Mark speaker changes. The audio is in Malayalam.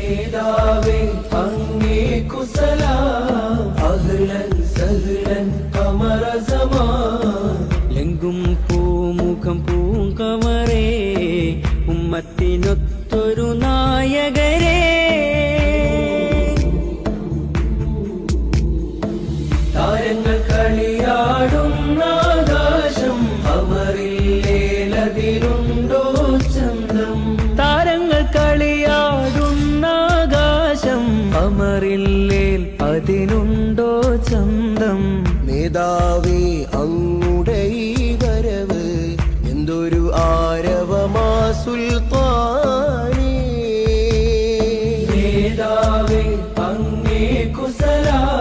Speaker 1: നേതാവേ അങ്ങേക്കു സലാം അഹ്ലൻ സഹ്ലൻ ഖമറ സമാൻ
Speaker 2: ലെങ്കും പൂമുഖം പൂങ്കമറേ ഉമ്മത്തിനൊത്തൊരു നായകരേ
Speaker 1: താരങ്ങൾ കളിയാടുന്ന ആകാശം അമറില്ലേലതിലുണ്ടോ ചന്തം
Speaker 2: താരങ്ങൾ കളിയാടുന്ന ആകാശം അമറില്ലേൽ അതിനുണ്ടോ ചന്തം
Speaker 1: നേതാവേ അങ്ങുടെ ഈ വരവ് എന്തൊരു ആരവമാ സുൽത്താനേ നേതാവേ അങ്ങേക്കു സലാം